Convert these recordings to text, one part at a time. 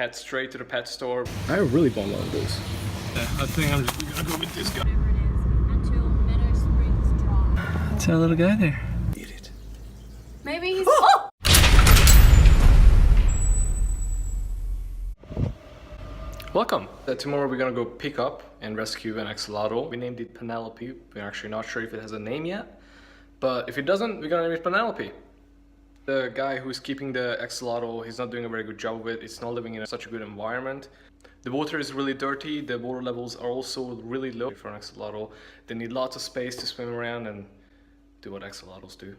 head straight to the pet store. I really bummed on this. Yeah, I think I'm just gonna go with this guy. Until Meadow Springs dry. It's our little guy there. Eat it. Maybe he's. Welcome! Tomorrow we're gonna go pick up and rescue an axolotl. We named it Penelope. We're actually not sure if it has a name yet, but if it doesn't, we're gonna name it Penelope. The guy who's keeping the axolotl, he's not doing a very good job of it. It's not living in such a good environment. The water is really dirty. The water levels are also really low for an axolotl. They need lots of space to swim around and do what axolotls do.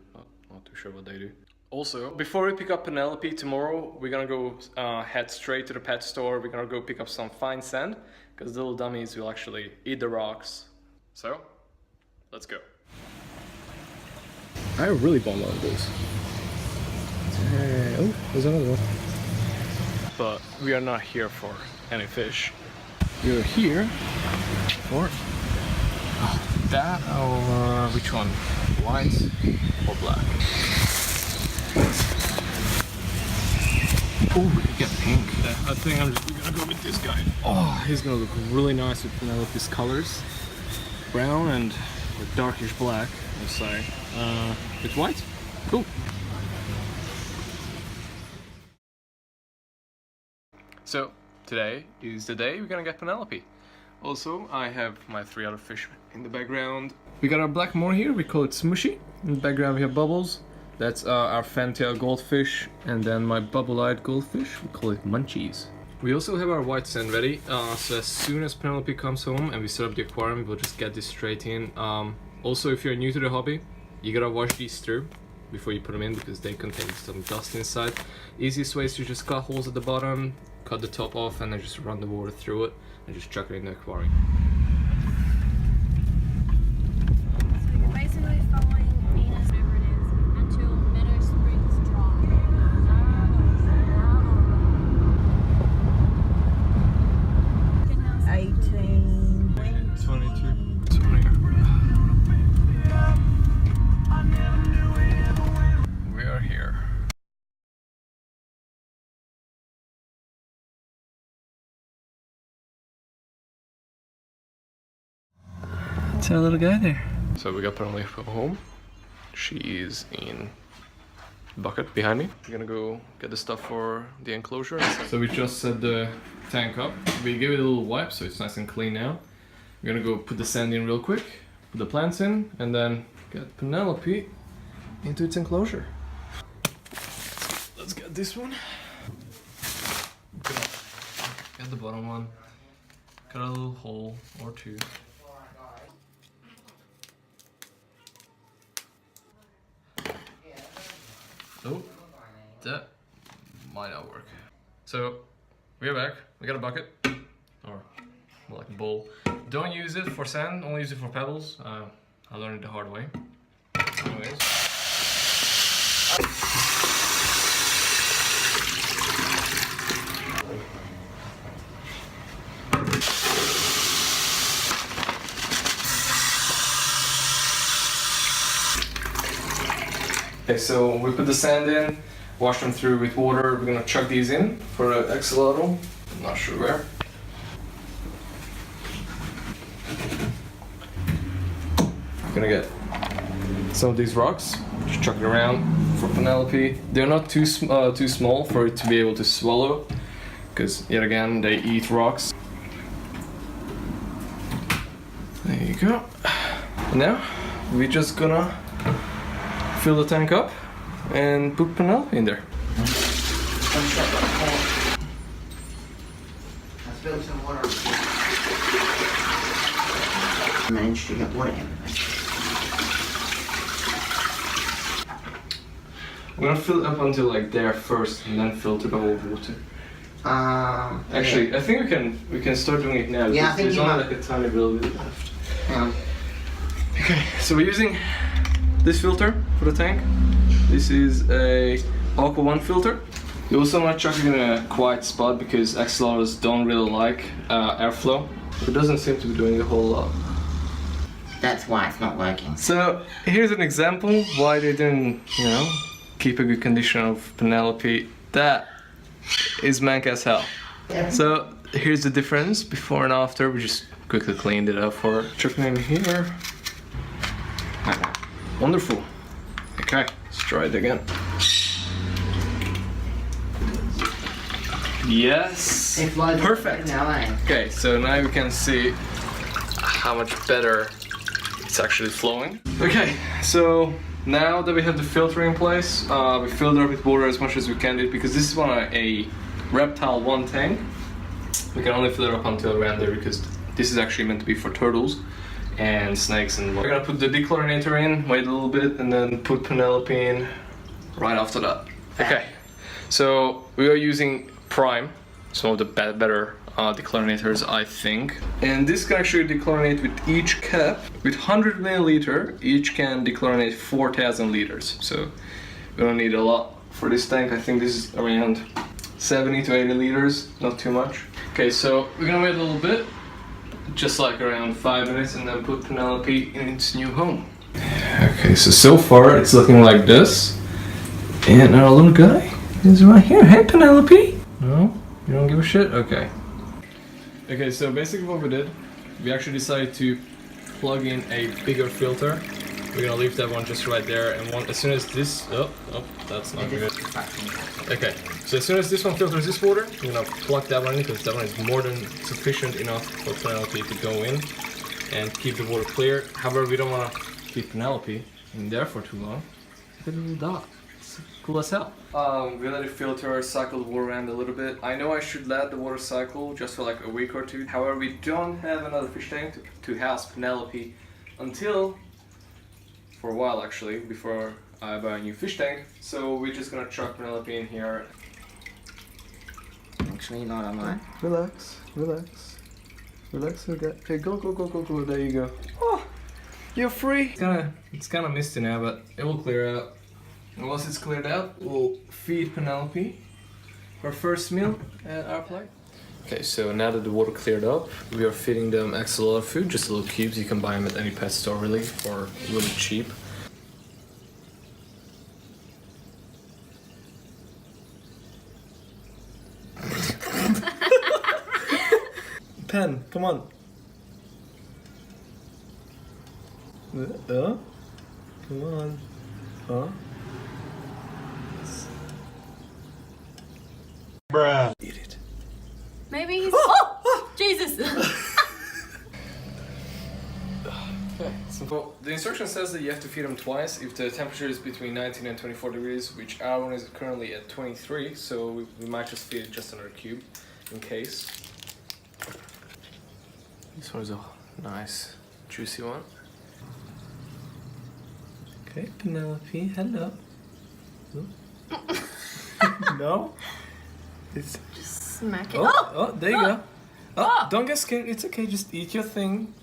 Not too sure what they do. Also, before we pick up Penelope tomorrow, we're gonna go head straight to the pet store. We're gonna go pick up some fine sand because the little dummies will actually eat the rocks. So, let's go. I really bummed on this. Oh, there's another one. But we are not here for any fish. You're here for That or which one? White or black? Oh, we could get pink. Yeah, I think I'm just gonna go with this guy. Oh, he's gonna look really nice with Penelope's colors. Brown and with darkish black, I'll say. With white? Cool. So, today is the day we're gonna get Penelope. Also, I have my 3 other fish in the background. We got our black moor here, we call it Smushy. In the background we have Bubbles. That's our fantail goldfish. And then my bubble-eyed goldfish, we call it Munchies. We also have our white sand ready, so as soon as Penelope comes home and we set up the aquarium, we'll just get this straight in. Also, if you're new to the hobby, you gotta wash these through before you put them in because they contain some dust inside. Easiest way is to just cut holes at the bottom, cut the top off, and then just run the water through it and just chuck it in the aquarium. So you're basically following Venus, whatever it is, until Meadow Springs dry. 18, 22, 20. We are here. It's our little guy there. So we got Penelope home. She is in the bucket behind me. We're gonna go get the stuff for the enclosure. So we just set the tank up. We gave it a little wipe so it's nice and clean now. We're gonna go put the sand in real quick, put the plants in, and then get Penelope into its enclosure. Let's get this one. Get the bottom one. Cut a little hole or two. Oh, that might not work. So, we're back. We got a bucket, or more like a bowl. Don't use it for sand, only use it for pebbles. I learned it the hard way. Anyways. Okay, so we put the sand in, wash them through with water. We're gonna chuck these in for an axolotl. I'm not sure where. I'm gonna get some of these rocks, just chuck it around for Penelope. They're not too small for it to be able to swallow, because yet again they eat rocks. There you go. And now we're just gonna fill the tank up and put Penelope in there. I spilled some water. I managed to get water everywhere. We're gonna fill it up until like there first and then filter the whole water. Actually, yeah. I think we can start doing it now. Yeah, I think there's you only might. like a tiny little bit left. Yeah. Okay, so we're using this filter for the tank. This is a Aqua 1 filter. You also want to chuck it in a quiet spot because axolotls don't really like airflow. It doesn't seem to be doing a whole lot. That's why it's not working. So here's an example why they didn't, keep a good condition of Penelope. That is mank as hell. So here's the difference before and after. We just quickly cleaned it up for her. Chucking in here. Wonderful. Okay, let's try it again. Yes. Perfect. Okay, so now we can see how much better it's actually flowing. Okay, so now that we have the filter in place, we filled it up with water as much as we can do because this is a reptile 1 tank. We can only fill it up until around there because this is actually meant to be for turtles and snakes and we're gonna put the dechlorinator in, wait a little bit, and then put Penelope in right after that. Okay, so we are using Prime, some of the better dechlorinators, I think. And this can actually dechlorinate with each cap. With 100 milliliter, each can dechlorinate 4,000 liters. So we don't need a lot for this tank. I think this is around 70 to 80 liters, not too much. Okay, so we're gonna wait a little bit, just like around 5 minutes, and then put Penelope in its new home. Okay, so far it's looking like this. And our little guy is right here. Hey, Penelope! No? You don't give a shit? Okay. Okay, so basically what we did, we actually decided to plug in a bigger filter. We're gonna leave that one just right there, and as soon as this, that's not good. Okay, so as soon as this one filters this water, we're gonna plug that one in because that one is more than sufficient enough for Penelope to go in and keep the water clear. However, we don't wanna keep Penelope in there for too long. Look at the little dog. It's cool as hell. We let it filter, cycle the water around a little bit. I know I should let the water cycle just for like a week or two. However, we don't have another fish tank to house Penelope until for a while actually, before I buy a new fish tank. So we're just gonna chuck Penelope in here. Actually, not online. Relax, relax. Relax, okay. Okay, go, there you go. Oh, you're free. It's kinda misty now, but it will clear out. And once it's cleared out, we'll feed Penelope her first meal at our plate. Okay, so now that the water cleared up, we are feeding them axolotl food, just little cubes. You can buy them at any pet store really, for really cheap. Pen, come on. Come on. Huh? Bruh. Eat it. Maybe he's. Oh! Jesus! Okay, so the instruction says that you have to feed them twice if the temperature is between 19 and 24 degrees, which our one is currently at 23, so we might just feed it just another cube in case. This one is a nice, juicy one. Okay, Penelope, hello. No? It's Just smack it. oh, there you go. Oh, don't get scared. It's okay. Just eat your thing.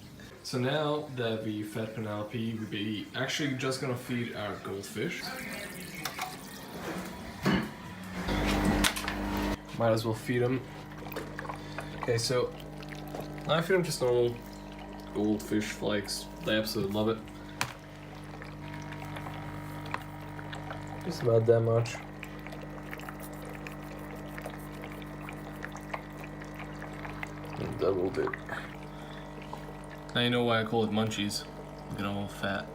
So now that we fed Penelope, we'll be actually just gonna feed our goldfish. Might as well feed them. Okay, so I feed them just normal goldfish flakes. They absolutely love it. Just about that much. That little bit. Now you know why I call it munchies. Look at them all fat.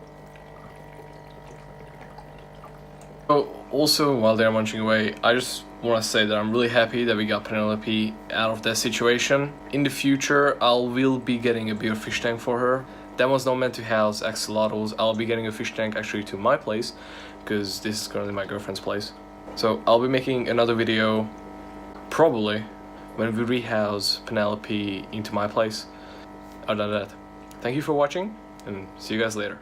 Oh, also, while they're munching away, I just want to say that I'm really happy that we got Penelope out of that situation. In the future, I will be getting a bigger fish tank for her. That was not meant to house axolotls. I'll be getting a fish tank actually to my place, because this is currently my girlfriend's place. So I'll be making another video, probably, when we rehouse Penelope into my place. Other than that, thank you for watching, and see you guys later.